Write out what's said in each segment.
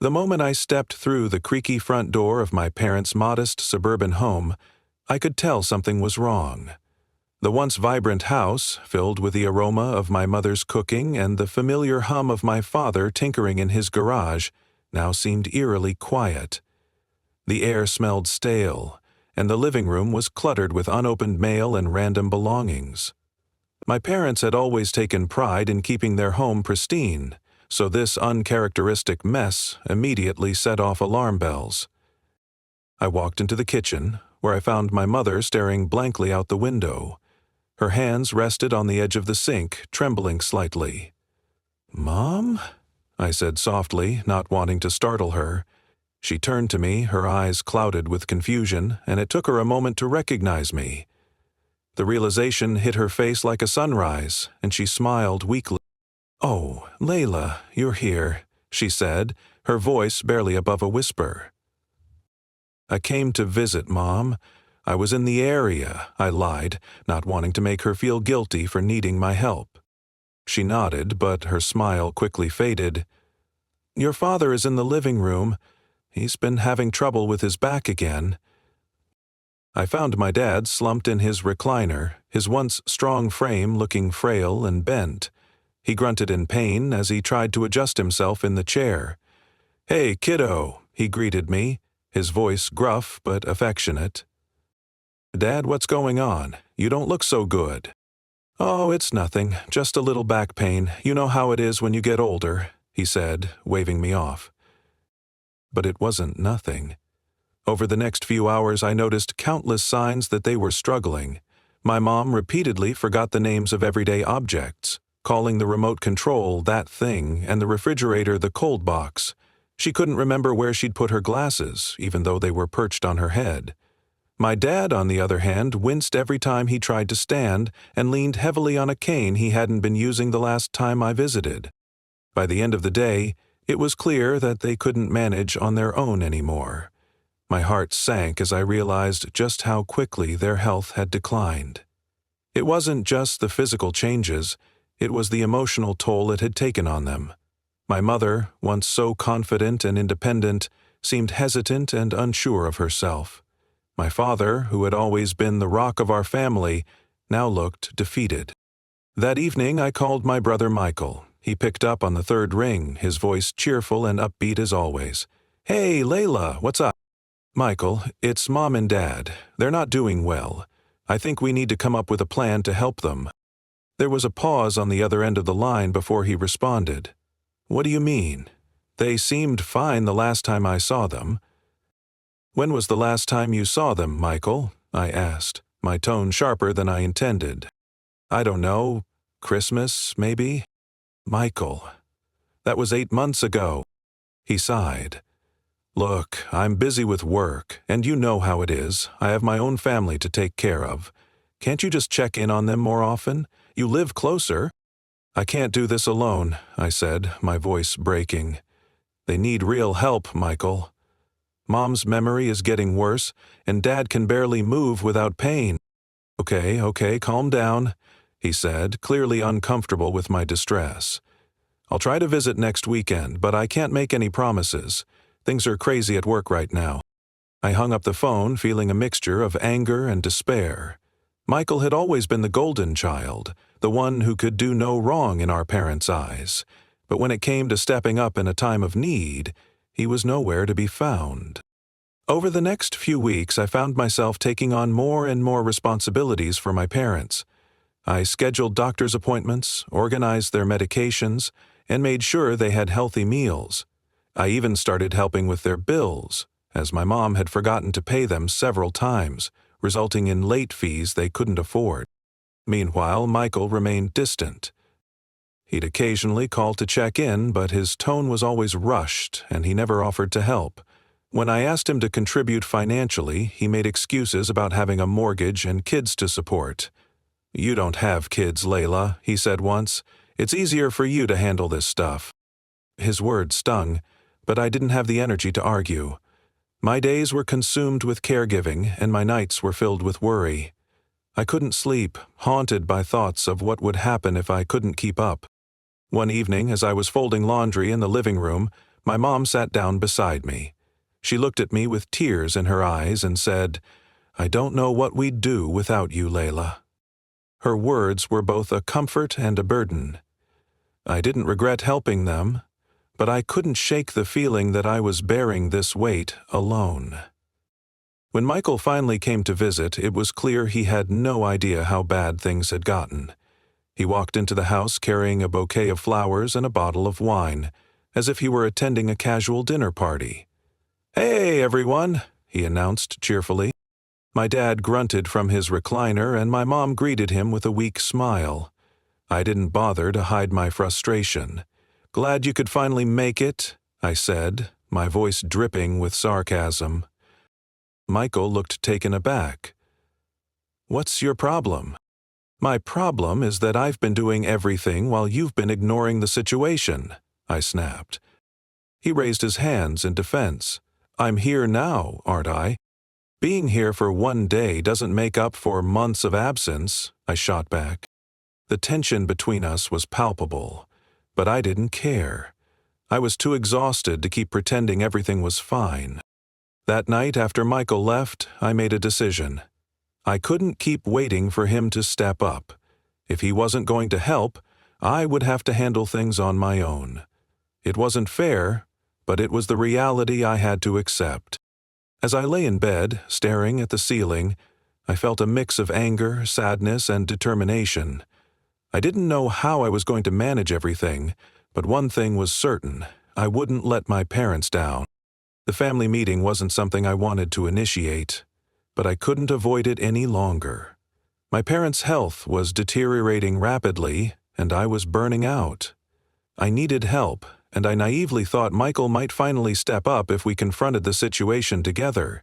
The moment I stepped through the creaky front door of my parents' modest suburban home, I could tell something was wrong. The once vibrant house, filled with the aroma of my mother's cooking and the familiar hum of my father tinkering in his garage, now seemed eerily quiet. The air smelled stale, and the living room was cluttered with unopened mail and random belongings. My parents had always taken pride in keeping their home pristine, so this uncharacteristic mess immediately set off alarm bells. I walked into the kitchen, where I found my mother staring blankly out the window. Her hands rested on the edge of the sink, trembling slightly. "Mom?" I said softly, not wanting to startle her. She turned to me, her eyes clouded with confusion, and it took her a moment to recognize me. The realization hit her face like a sunrise, and she smiled weakly. "Oh, Layla, you're here," she said, her voice barely above a whisper. "I came to visit, Mom. I was in the area," I lied, not wanting to make her feel guilty for needing my help. She nodded, but her smile quickly faded. "Your father is in the living room. He's been having trouble with his back again." I found my dad slumped in his recliner, his once strong frame looking frail and bent. He grunted in pain as he tried to adjust himself in the chair. "Hey, kiddo," he greeted me, his voice gruff but affectionate. "Dad, what's going on? You don't look so good." "Oh, it's nothing, just a little back pain. You know how it is when you get older," he said, waving me off. But it wasn't nothing. Over the next few hours, I noticed countless signs that they were struggling. My mom repeatedly forgot the names of everyday objects, calling the remote control that thing and the refrigerator the cold box. She couldn't remember where she'd put her glasses, even though they were perched on her head. My dad, on the other hand, winced every time he tried to stand and leaned heavily on a cane he hadn't been using the last time I visited. By the end of the day, it was clear that they couldn't manage on their own anymore. My heart sank as I realized just how quickly their health had declined. It wasn't just the physical changes, it was the emotional toll it had taken on them. My mother, once so confident and independent, seemed hesitant and unsure of herself. My father, who had always been the rock of our family, now looked defeated. That evening I called my brother Michael. He picked up on the third ring, his voice cheerful and upbeat as always. "Hey, Layla, what's up?" "Michael, it's Mom and Dad. They're not doing well. I think we need to come up with a plan to help them." There was a pause on the other end of the line before he responded. "What do you mean? They seemed fine the last time I saw them." "When was the last time you saw them, Michael?" I asked, my tone sharper than I intended. "I don't know. Christmas, maybe?" "Michael, that was 8 months ago." He sighed. "Look, I'm busy with work, and you know how it is. I have my own family to take care of. Can't you just check in on them more often? You live closer." "I can't do this alone," I said, my voice breaking. "They need real help, Michael. Mom's memory is getting worse, and Dad can barely move without pain." Okay, calm down," he said, clearly uncomfortable with my distress. "I'll try to visit next weekend, but I can't make any promises. Things are crazy at work right now." I hung up the phone, feeling a mixture of anger and despair. Michael had always been the golden child, the one who could do no wrong in our parents' eyes. But when it came to stepping up in a time of need, he was nowhere to be found. Over the next few weeks, I found myself taking on more and more responsibilities for my parents. I scheduled doctor's appointments, organized their medications, and made sure they had healthy meals. I even started helping with their bills, as my mom had forgotten to pay them several times, resulting in late fees they couldn't afford. Meanwhile, Michael remained distant. He'd occasionally call to check in, but his tone was always rushed, and he never offered to help. When I asked him to contribute financially, he made excuses about having a mortgage and kids to support. "You don't have kids, Layla," he said once. "It's easier for you to handle this stuff." His words stung, but I didn't have the energy to argue. My days were consumed with caregiving, and my nights were filled with worry. I couldn't sleep, haunted by thoughts of what would happen if I couldn't keep up. One evening, as I was folding laundry in the living room, My mom sat down beside me. She looked at me with tears in her eyes and said, "I don't know what we'd do without you, Layla." Her words were both a comfort and a burden. I didn't regret helping them, but I couldn't shake the feeling that I was bearing this weight alone. When Michael finally came to visit, it was clear he had no idea how bad things had gotten. He walked into the house carrying a bouquet of flowers and a bottle of wine, as if he were attending a casual dinner party. "Hey, everyone," he announced cheerfully. My dad grunted from his recliner, and my mom greeted him with a weak smile. I didn't bother to hide my frustration. "Glad you could finally make it," I said, my voice dripping with sarcasm. Michael looked taken aback. "What's your problem?" "My problem is that I've been doing everything while you've been ignoring the situation," I snapped. He raised his hands in defense. "I'm here now, aren't I? Being here for one day doesn't make up for months of absence," I shot back. The tension between us was palpable, but I didn't care. I was too exhausted to keep pretending everything was fine. That night after Michael left, I made a decision. I couldn't keep waiting for him to step up. If he wasn't going to help, I would have to handle things on my own. It wasn't fair, but it was the reality I had to accept. As I lay in bed, staring at the ceiling, I felt a mix of anger, sadness, and determination. I didn't know how I was going to manage everything, but one thing was certain: I wouldn't let my parents down. The family meeting wasn't something I wanted to initiate, but I couldn't avoid it any longer. My parents' health was deteriorating rapidly, and I was burning out. I needed help, and I naively thought Michael might finally step up if we confronted the situation together.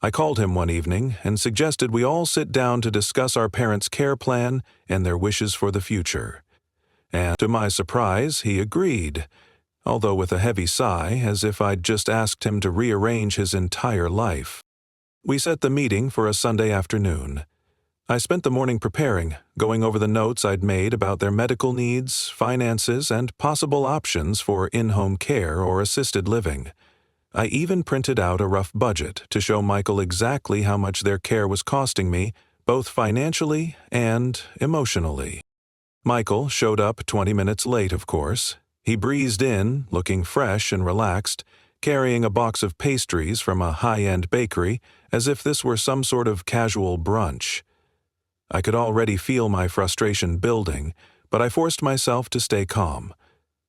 I called him one evening and suggested we all sit down to discuss our parents' care plan and their wishes for the future. And to my surprise, he agreed, although with a heavy sigh, as if I'd just asked him to rearrange his entire life. We set the meeting for a Sunday afternoon. I spent the morning preparing, going over the notes I'd made about their medical needs, finances, and possible options for in-home care or assisted living. I even printed out a rough budget to show Michael exactly how much their care was costing me, both financially and emotionally. Michael showed up 20 minutes late, of course. He breezed in, looking fresh and relaxed, carrying a box of pastries from a high-end bakery, as if this were some sort of casual brunch. I could already feel my frustration building, but I forced myself to stay calm.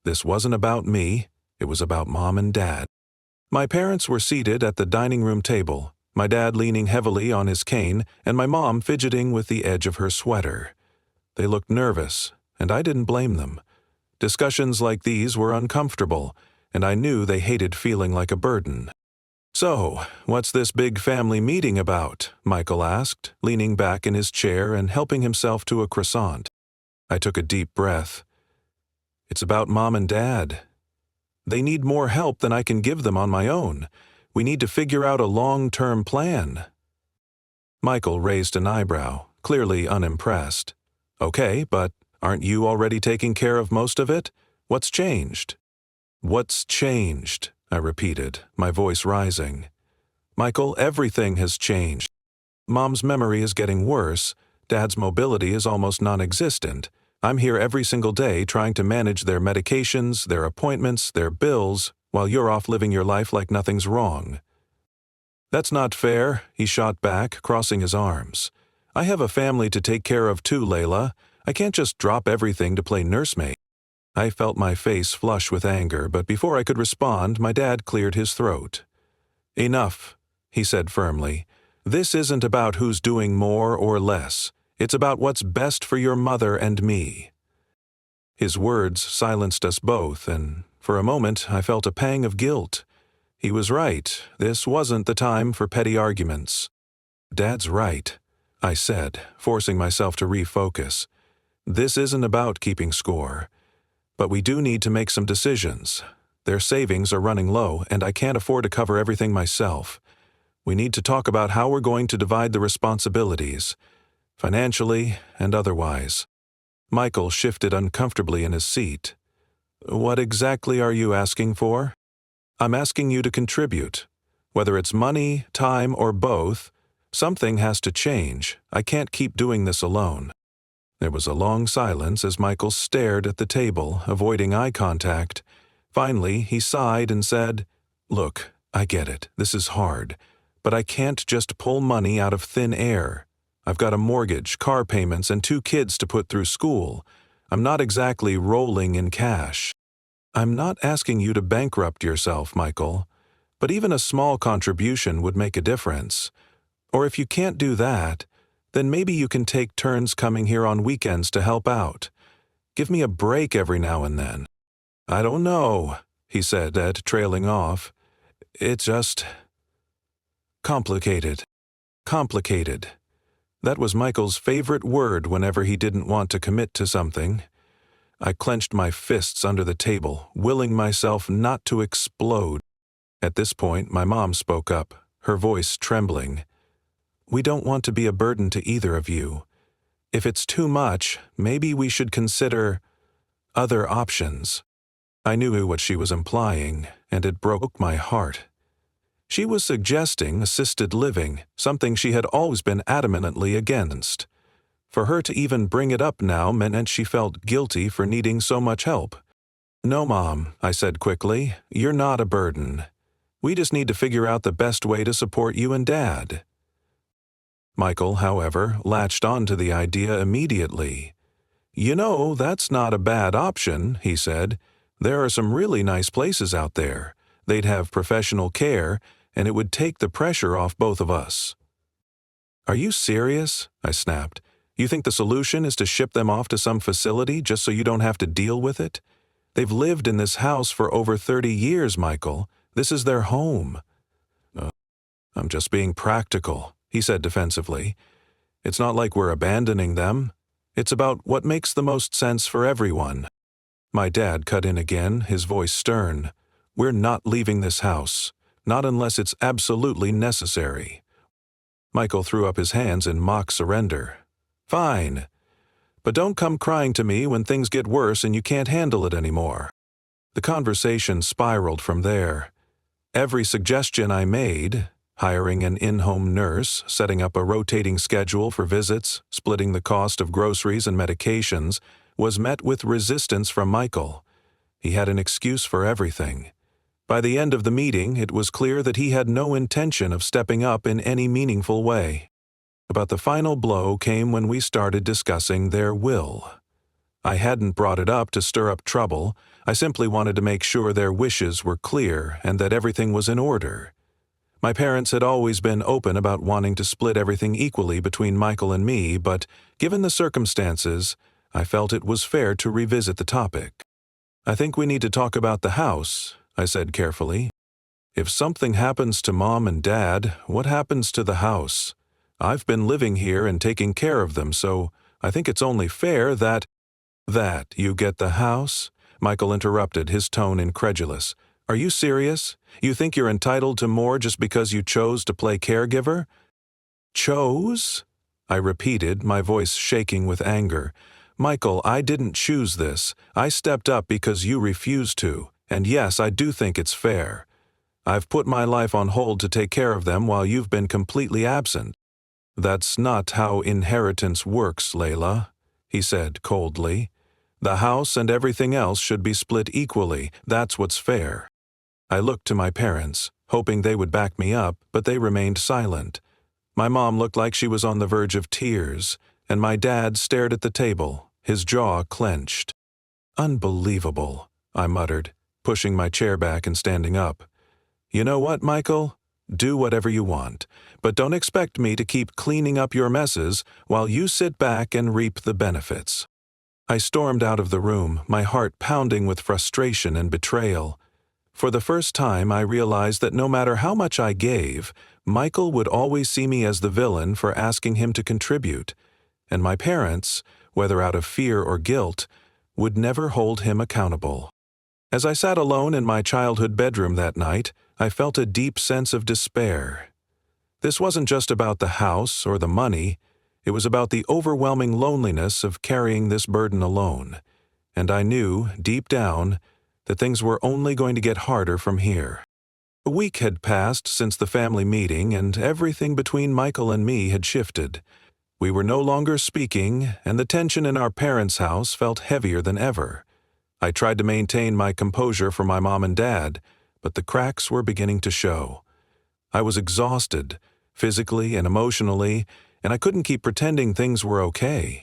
This wasn't about me, it was about Mom and Dad. My parents were seated at the dining room table, my dad leaning heavily on his cane, and my mom fidgeting with the edge of her sweater. They looked nervous, and I didn't blame them. Discussions like these were uncomfortable, and I knew they hated feeling like a burden. "So, what's this big family meeting about?" Michael asked, leaning back in his chair and helping himself to a croissant. I took a deep breath. "It's about Mom and Dad. They need more help than I can give them on my own. We need to figure out a long-term plan." Michael raised an eyebrow, clearly unimpressed. "Okay, but aren't you already taking care of most of it? What's changed?" "What's changed?" I repeated, my voice rising. "Michael, everything has changed. Mom's memory is getting worse. Dad's mobility is almost non-existent. I'm here every single day trying to manage their medications, their appointments, their bills, while you're off living your life like nothing's wrong." "That's not fair," he shot back, crossing his arms. "I have a family to take care of too, Layla. I can't just drop everything to play nursemaid." I felt my face flush with anger, but before I could respond, my dad cleared his throat. "Enough," he said firmly. "This isn't about who's doing more or less. It's about what's best for your mother and me." His words silenced us both, and for a moment I felt a pang of guilt. He was right. This wasn't the time for petty arguments. "Dad's right," I said, forcing myself to refocus. "This isn't about keeping score. But we do need to make some decisions. Their savings are running low, and I can't afford to cover everything myself. We need to talk about how we're going to divide the responsibilities, financially and otherwise." Michael shifted uncomfortably in his seat. "What exactly are you asking for?" I'm asking you to contribute. Whether it's money, time, or both, something has to change. I can't keep doing this alone." There was a long silence as Michael stared at the table, avoiding eye contact. Finally, he sighed and said, "Look, I get it. This is hard. But I can't just pull money out of thin air. I've got a mortgage, car payments, and 2 kids to put through school. I'm not exactly rolling in cash." "I'm not asking you to bankrupt yourself, Michael, but even a small contribution would make a difference. Or if you can't do that, then maybe you can take turns coming here on weekends to help out. Give me a break every now and then." "I don't know," he said, trailing off. "It's just complicated. Complicated." That was Michael's favorite word whenever he didn't want to commit to something. I clenched my fists under the table, willing myself not to explode. At this point, my mom spoke up, her voice trembling. "We don't want to be a burden to either of you. If it's too much, maybe we should consider other options." I knew what she was implying, and it broke my heart. She was suggesting assisted living, something she had always been adamantly against. For her to even bring it up now meant she felt guilty for needing so much help. "No, Mom," I said quickly, "you're not a burden. We just need to figure out the best way to support you and Dad." Michael, however, latched on to the idea immediately. "You know, that's not a bad option," he said. "There are some really nice places out there. They'd have professional care, and it would take the pressure off both of us." "Are you serious?" I snapped. "You think the solution is to ship them off to some facility just so you don't have to deal with it? They've lived in this house for over 30 years, Michael. This is their home." "I'm just being practical," he said defensively. "It's not like we're abandoning them. It's about what makes the most sense for everyone." My dad cut in again, his voice stern. "We're not leaving this house. Not unless it's absolutely necessary." Michael threw up his hands in mock surrender. "Fine. But don't come crying to me when things get worse and you can't handle it anymore." The conversation spiraled from there. Every suggestion I made, hiring an in-home nurse, setting up a rotating schedule for visits, splitting the cost of groceries and medications, was met with resistance from Michael. He had an excuse for everything. By the end of the meeting, it was clear that he had no intention of stepping up in any meaningful way. But the final blow came when we started discussing their will. I hadn't brought it up to stir up trouble. I simply wanted to make sure their wishes were clear and that everything was in order. My parents had always been open about wanting to split everything equally between Michael and me, but given the circumstances, I felt it was fair to revisit the topic. "I think we need to talk about the house," I said carefully. "If something happens to Mom and Dad, what happens to the house? I've been living here and taking care of them, so I think it's only fair that—" "That you get the house?" Michael interrupted, his tone incredulous. "Are you serious? You think you're entitled to more just because you chose to play caregiver?" "Chose?" I repeated, my voice shaking with anger. "Michael, I didn't choose this. I stepped up because you refused to. And yes, I do think it's fair. I've put my life on hold to take care of them while you've been completely absent." "That's not how inheritance works, Layla," he said coldly. "The house and everything else should be split equally. That's what's fair." I looked to my parents, hoping they would back me up, but they remained silent. My mom looked like she was on the verge of tears, and my dad stared at the table, his jaw clenched. "Unbelievable," I muttered, pushing my chair back and standing up. "You know what, Michael? Do whatever you want, but don't expect me to keep cleaning up your messes while you sit back and reap the benefits." I stormed out of the room, my heart pounding with frustration and betrayal. For the first time, I realized that no matter how much I gave, Michael would always see me as the villain for asking him to contribute, and my parents, whether out of fear or guilt, would never hold him accountable. As I sat alone in my childhood bedroom that night, I felt a deep sense of despair. This wasn't just about the house or the money. It was about the overwhelming loneliness of carrying this burden alone. And I knew, deep down, that things were only going to get harder from here. A week had passed since the family meeting, and everything between Michael and me had shifted. We were no longer speaking, and the tension in our parents' house felt heavier than ever. I tried to maintain my composure for my mom and dad, but the cracks were beginning to show. I was exhausted, physically and emotionally, and I couldn't keep pretending things were okay.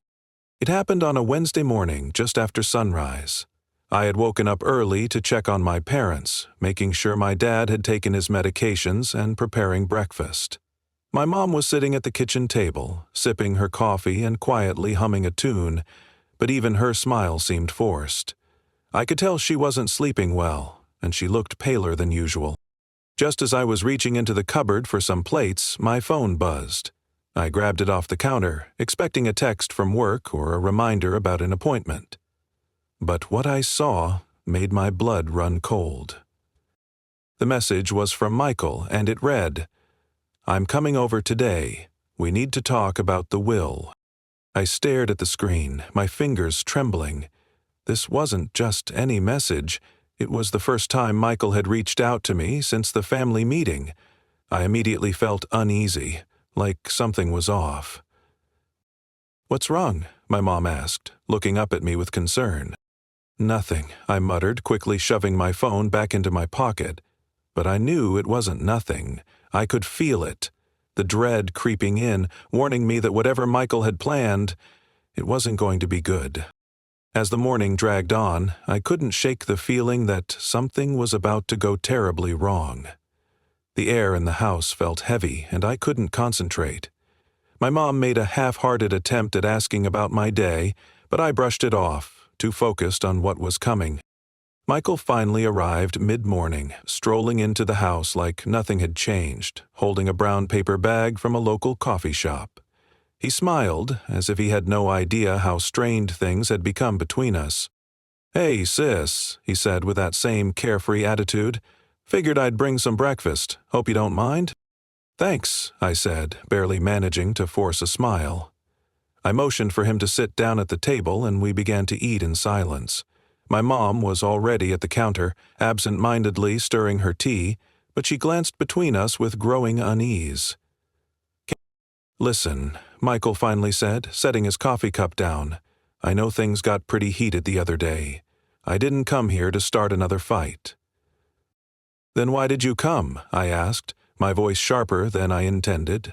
It happened on a Wednesday morning just after sunrise. I had woken up early to check on my parents, making sure my dad had taken his medications and preparing breakfast. My mom was sitting at the kitchen table, sipping her coffee and quietly humming a tune, but even her smile seemed forced. I could tell she wasn't sleeping well, and she looked paler than usual. Just as I was reaching into the cupboard for some plates, my phone buzzed. I grabbed it off the counter, expecting a text from work or a reminder about an appointment. But what I saw made my blood run cold. The message was from Michael, and it read, "I'm coming over today. We need to talk about the will." I stared at the screen, my fingers trembling. This wasn't just any message. It was the first time Michael had reached out to me since the family meeting. I immediately felt uneasy, like something was off. "What's wrong?" my mom asked, looking up at me with concern. "Nothing," I muttered, quickly shoving my phone back into my pocket. But I knew it wasn't nothing. I could feel it, the dread creeping in, warning me that whatever Michael had planned, it wasn't going to be good. As the morning dragged on, I couldn't shake the feeling that something was about to go terribly wrong. The air in the house felt heavy, and I couldn't concentrate. My mom made a half-hearted attempt at asking about my day, but I brushed it off, too focused on what was coming. Michael finally arrived mid-morning, strolling into the house like nothing had changed, holding a brown paper bag from a local coffee shop. He smiled, as if he had no idea how strained things had become between us. "Hey, sis," he said with that same carefree attitude. "Figured I'd bring some breakfast. Hope you don't mind?" "Thanks," I said, barely managing to force a smile. I motioned for him to sit down at the table, and we began to eat in silence. My mom was already at the counter, absent-mindedly stirring her tea, but she glanced between us with growing unease. "Listen," Michael finally said, setting his coffee cup down. "I know things got pretty heated the other day. I didn't come here to start another fight." "Then why did you come?" I asked, my voice sharper than I intended.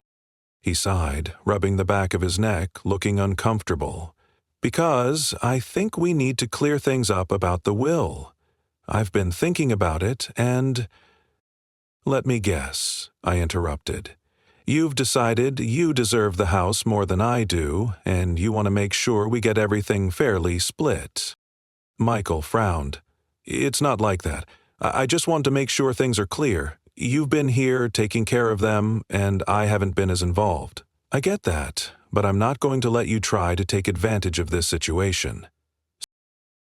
He sighed, rubbing the back of his neck, looking uncomfortable. "Because I think we need to clear things up about the will. I've been thinking about it, and—" "Let me guess," I interrupted. "You've decided you deserve the house more than I do, and you want to make sure we get everything fairly split." Michael frowned. "It's not like that. I just want to make sure things are clear. You've been here taking care of them, and I haven't been as involved. I get that, but I'm not going to let you try to take advantage of this situation."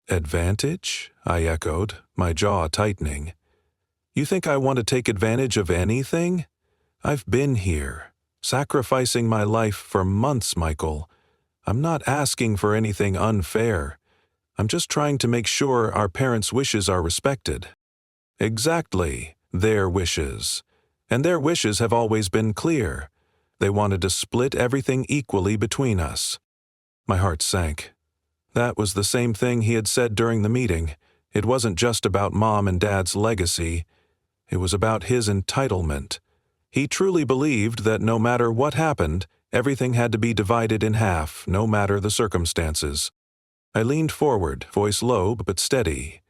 "Advantage?" I echoed, my jaw tightening. "You think I want to take advantage of anything? I've been here, sacrificing my life for months, Michael. I'm not asking for anything unfair. I'm just trying to make sure our parents' wishes are respected." "Exactly. Their wishes. And their wishes have always been clear. They wanted to split everything equally between us." My heart sank. That was the same thing he had said during the meeting. It wasn't just about Mom and Dad's legacy. It was about his entitlement. He truly believed that no matter what happened, everything had to be divided in half, no matter the circumstances. I leaned forward, voice low but steady.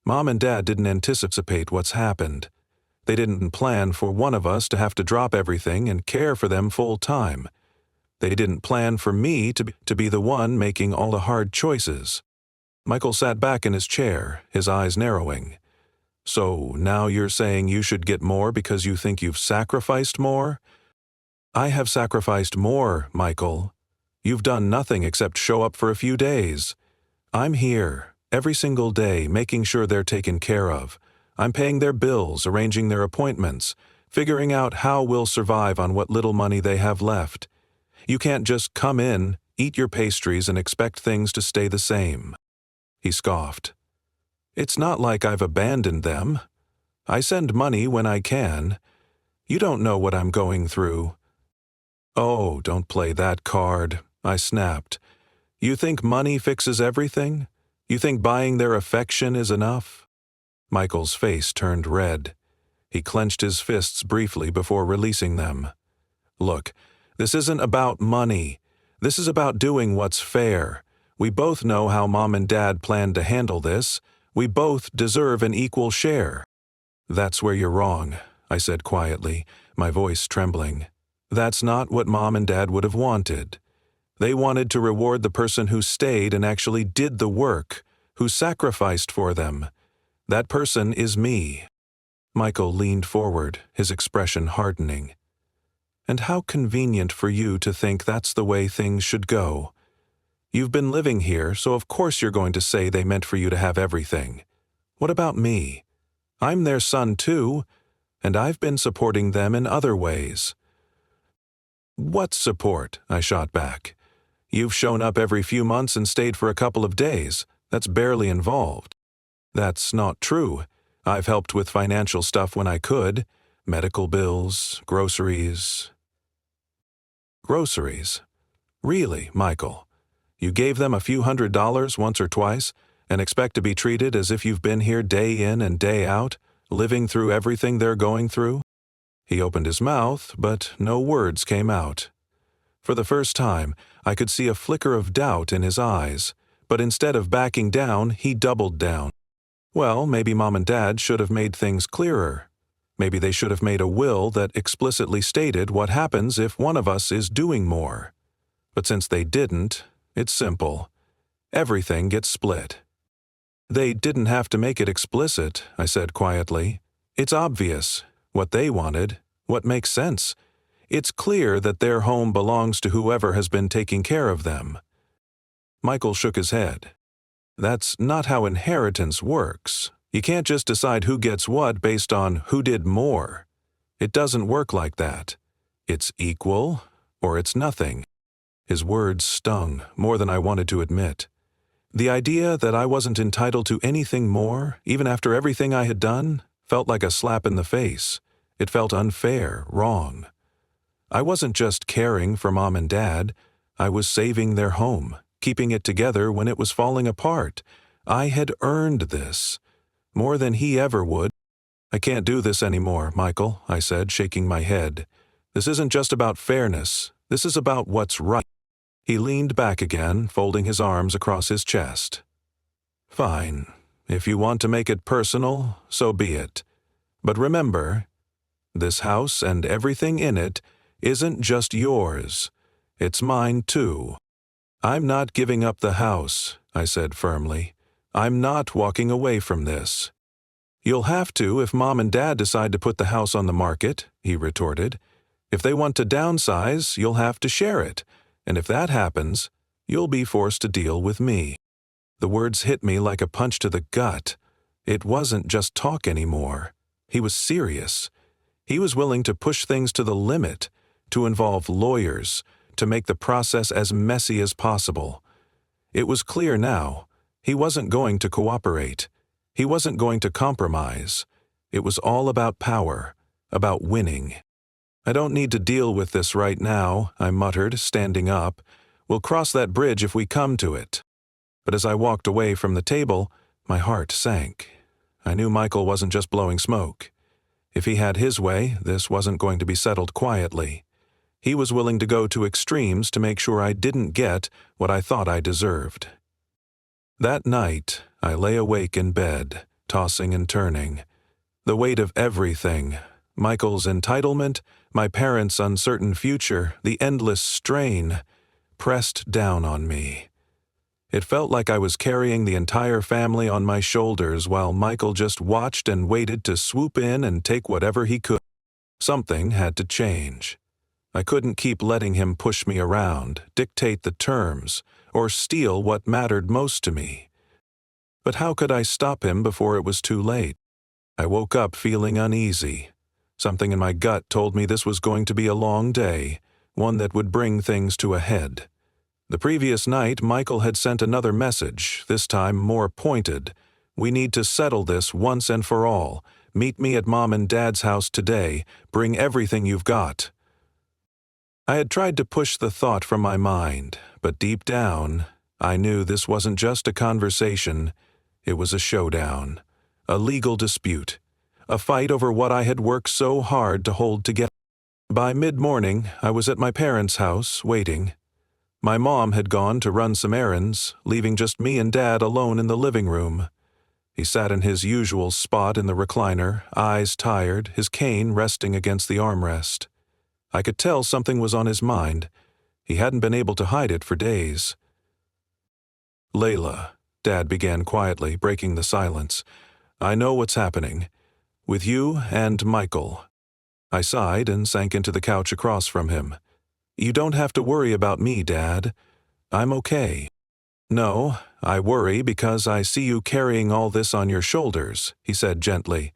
Mom and Dad didn't anticipate what's happened. They didn't plan for one of us to have to drop everything and care for them full time. They didn't plan for me to be the one making all the hard choices. Michael sat back in his chair, his eyes narrowing. "So now you're saying you should get more because you think you've sacrificed more?" "I have sacrificed more, Michael. You've done nothing except show up for a few days. I'm here, every single day, making sure they're taken care of. I'm paying their bills, arranging their appointments, figuring out how we'll survive on what little money they have left. You can't just come in, eat your pastries, and expect things to stay the same." He scoffed. "It's not like I've abandoned them. I send money when I can. You don't know what I'm going through." "Oh, don't play that card," I snapped. "You think money fixes everything? You think buying their affection is enough?" Michael's face turned red. He clenched his fists briefly before releasing them. "Look, this isn't about money. This is about doing what's fair. We both know how Mom and Dad planned to handle this. We both deserve an equal share." "That's where you're wrong," I said quietly, my voice trembling. "That's not what Mom and Dad would have wanted. They wanted to reward the person who stayed and actually did the work, who sacrificed for them. That person is me." Michael leaned forward, his expression hardening. "And how convenient for you to think that's the way things should go. You've been living here, so of course you're going to say they meant for you to have everything. What about me? I'm their son too, and I've been supporting them in other ways." "What support?" I shot back. "You've shown up every few months and stayed for a couple of days. That's barely involved." "That's not true. I've helped with financial stuff when I could. Medical bills, groceries." "Groceries? Really, Michael? You gave them a few $100s once or twice and expect to be treated as if you've been here day in and day out, living through everything they're going through?" He opened his mouth, but no words came out. For the first time, I could see a flicker of doubt in his eyes, but instead of backing down, he doubled down. "Well, maybe Mom and Dad should have made things clearer. Maybe they should have made a will that explicitly stated what happens if one of us is doing more. But since they didn't, it's simple. Everything gets split." "They didn't have to make it explicit," I said quietly. "It's obvious. What they wanted. What makes sense. It's clear that their home belongs to whoever has been taking care of them." Michael shook his head. "That's not how inheritance works. You can't just decide who gets what based on who did more. It doesn't work like that. It's equal, or it's nothing." His words stung more than I wanted to admit. The idea that I wasn't entitled to anything more, even after everything I had done, felt like a slap in the face. It felt unfair, wrong. I wasn't just caring for Mom and Dad. I was saving their home, keeping it together when it was falling apart. I had earned this, more than he ever would. "I can't do this anymore, Michael," I said, shaking my head. "This isn't just about fairness. This is about what's right." He leaned back again, folding his arms across his chest. "Fine. If you want to make it personal, so be it. But remember, this house and everything in it isn't just yours. It's mine too." "I'm not giving up the house," I said firmly. "I'm not walking away from this." "You'll have to if Mom and Dad decide to put the house on the market," he retorted. "If they want to downsize, you'll have to share it. And if that happens, you'll be forced to deal with me." The words hit me like a punch to the gut. It wasn't just talk anymore. He was serious. He was willing to push things to the limit, to involve lawyers, to make the process as messy as possible. It was clear now. He wasn't going to cooperate. He wasn't going to compromise. It was all about power, about winning. "I don't need to deal with this right now," I muttered, standing up. "We'll cross that bridge if we come to it." But as I walked away from the table, my heart sank. I knew Michael wasn't just blowing smoke. If he had his way, this wasn't going to be settled quietly. He was willing to go to extremes to make sure I didn't get what I thought I deserved. That night, I lay awake in bed, tossing and turning. The weight of everything, Michael's entitlement, my parents' uncertain future, the endless strain, pressed down on me. It felt like I was carrying the entire family on my shoulders while Michael just watched and waited to swoop in and take whatever he could. Something had to change. I couldn't keep letting him push me around, dictate the terms, or steal what mattered most to me. But how could I stop him before it was too late? I woke up feeling uneasy. Something in my gut told me this was going to be a long day, one that would bring things to a head. The previous night, Michael had sent another message, this time more pointed. "We need to settle this once and for all, Meet me at Mom and Dad's house today. Bring everything you've got." I had tried to push the thought from my mind, but deep down, I knew this wasn't just a conversation. It was a showdown, a legal dispute, a fight over what I had worked so hard to hold together. By mid-morning, I was at my parents' house, waiting. My mom had gone to run some errands, leaving just me and Dad alone in the living room. He sat in his usual spot in the recliner, eyes tired, his cane resting against the armrest. I could tell something was on his mind. He hadn't been able to hide it for days. "Layla," Dad began quietly, breaking the silence, "I know what's happening. With you and Michael." I sighed and sank into the couch across from him. "You don't have to worry about me, Dad. I'm okay." "No, I worry because I see you carrying all this on your shoulders," he said gently.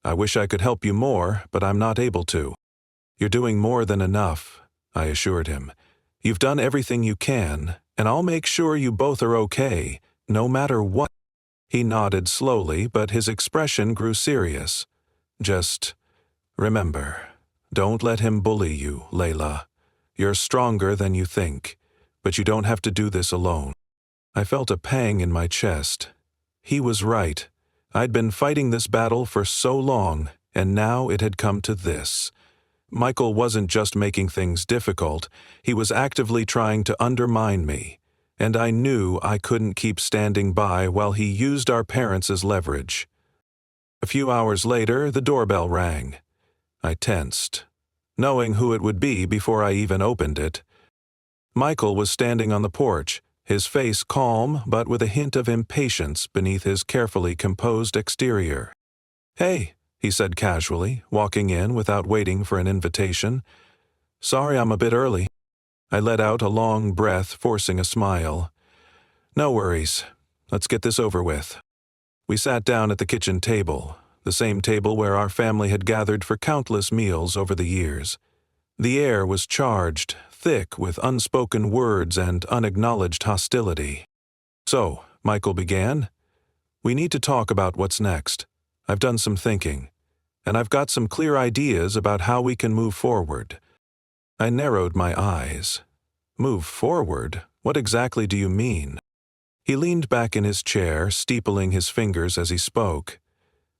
"I wish I could help you more, but I'm not able to." "You're doing more than enough," I assured him. "You've done everything you can, and I'll make sure you both are okay, no matter what." He nodded slowly, but his expression grew serious. "Just remember, don't let him bully you, Layla. You're stronger than you think, but you don't have to do this alone." I felt a pang in my chest. He was right. I'd been fighting this battle for so long, and now it had come to this. Michael wasn't just making things difficult, he was actively trying to undermine me, and I knew I couldn't keep standing by while he used our parents as leverage. A few hours later, the doorbell rang. I tensed, knowing who it would be before I even opened it. Michael was standing on the porch, his face calm but with a hint of impatience beneath his carefully composed exterior. "Hey," he said casually, walking in without waiting for an invitation. "Sorry I'm a bit early." I let out a long breath, forcing a smile. "No worries. Let's get this over with." We sat down at the kitchen table, the same table where our family had gathered for countless meals over the years. The air was charged, thick with unspoken words and unacknowledged hostility. "So," Michael began, "we need to talk about what's next. I've done some thinking, and I've got some clear ideas about how we can move forward." I narrowed my eyes. "Move forward? What exactly do you mean?" He leaned back in his chair, steepling his fingers as he spoke.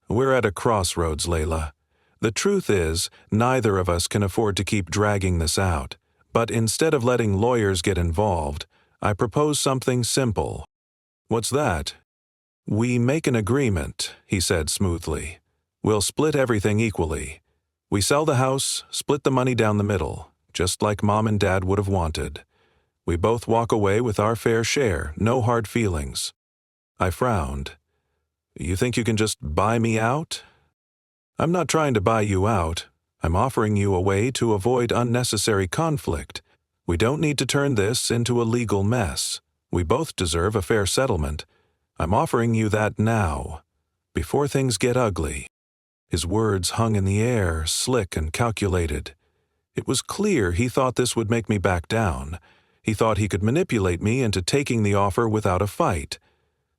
"We're at a crossroads, Layla. The truth is, neither of us can afford to keep dragging this out, but instead of letting lawyers get involved, I propose something simple." "What's that?" "We make an agreement," he said smoothly. "We'll split everything equally. We sell the house, split the money down the middle, just like Mom and Dad would have wanted. We both walk away with our fair share, no hard feelings." I frowned. "You think you can just buy me out?" "I'm not trying to buy you out. I'm offering you a way to avoid unnecessary conflict. We don't need to turn this into a legal mess. We both deserve a fair settlement. I'm offering you that now, before things get ugly." His words hung in the air, slick and calculated. It was clear he thought this would make me back down. He thought he could manipulate me into taking the offer without a fight.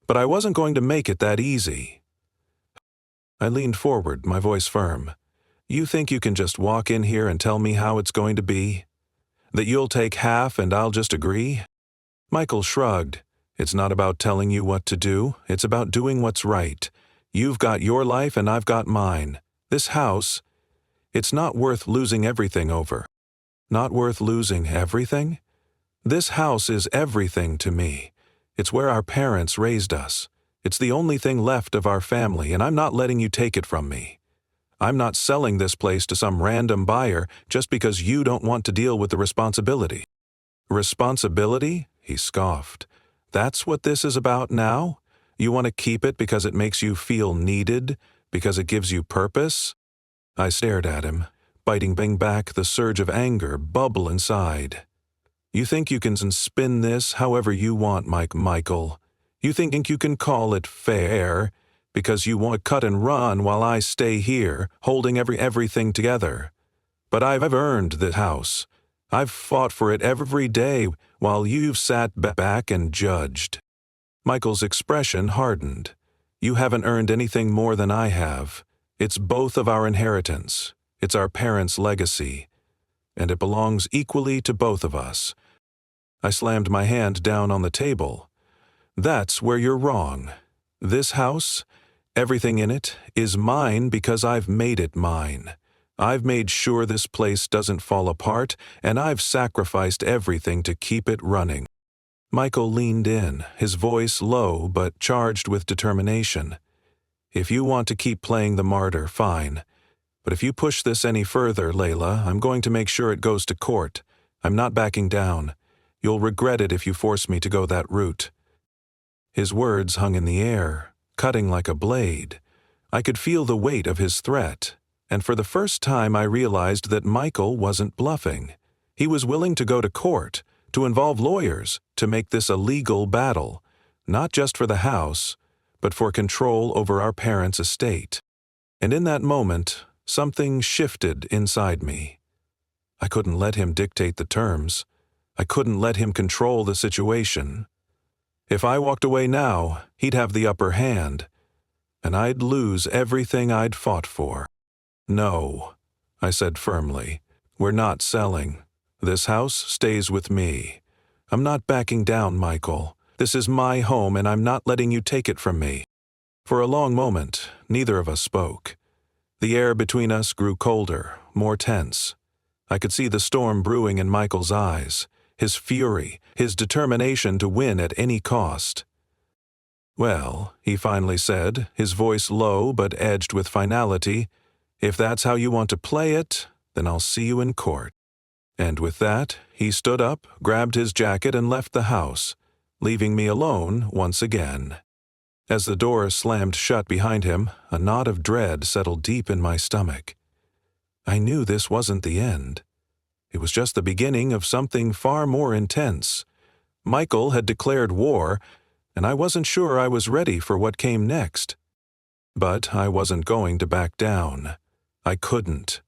But I wasn't going to make it that easy. I leaned forward, my voice firm. "You think you can just walk in here and tell me how it's going to be? That you'll take half and I'll just agree?" Michael shrugged. "It's not about telling you what to do. It's about doing what's right. You've got your life and I've got mine. This house, it's not worth losing everything over." "Not worth losing everything?" "This house is everything to me. It's where our parents raised us. It's the only thing left of our family, and I'm not letting you take it from me. I'm not selling this place to some random buyer just because you don't want to deal with the responsibility." "Responsibility?" he scoffed. "That's what this is about now? You want to keep it because it makes you feel needed, because it gives you purpose?" I stared at him, biting back the surge of anger bubble inside. "You think you can spin this however you want, Michael. You think you can call it fair because you want to cut and run while I stay here, holding everything together. But I've earned this house. I've fought for it every day while you've sat back and judged." Michael's expression hardened. "You haven't earned anything more than I have. It's both of our inheritance. It's our parents' legacy. And it belongs equally to both of us. I slammed my hand down on the table. That's where you're wrong. This house, everything in it, is mine because I've made it mine. I've made sure this place doesn't fall apart, and I've sacrificed everything to keep it running. Michael leaned in, his voice low but charged with determination. If you want to keep playing the martyr, fine. But if you push this any further, Layla, I'm going to make sure it goes to court. I'm not backing down. You'll regret it if you force me to go that route. His words hung in the air, cutting like a blade. I could feel the weight of his threat, and for the first time I realized that Michael wasn't bluffing. He was willing to go to court, to involve lawyers, to make this a legal battle, not just for the house, but for control over our parents' estate. And in that moment, something shifted inside me. I couldn't let him dictate the terms. I couldn't let him control the situation. If I walked away now, he'd have the upper hand, and I'd lose everything I'd fought for. No, I said firmly, we're not selling. This house stays with me. I'm not backing down, Michael. This is my home, and I'm not letting you take it from me. For a long moment, neither of us spoke. The air between us grew colder, more tense. I could see the storm brewing in Michael's eyes, his fury, his determination to win at any cost. Well, he finally said, his voice low but edged with finality, if that's how you want to play it, then I'll see you in court. And with that, he stood up, grabbed his jacket, and left the house, leaving me alone once again. As the door slammed shut behind him, a knot of dread settled deep in my stomach. I knew this wasn't the end. It was just the beginning of something far more intense. Michael had declared war, and I wasn't sure I was ready for what came next. But I wasn't going to back down. I couldn't.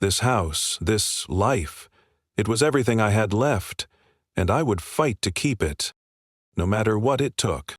This house, this life, it was everything I had left, and I would fight to keep it, no matter what it took.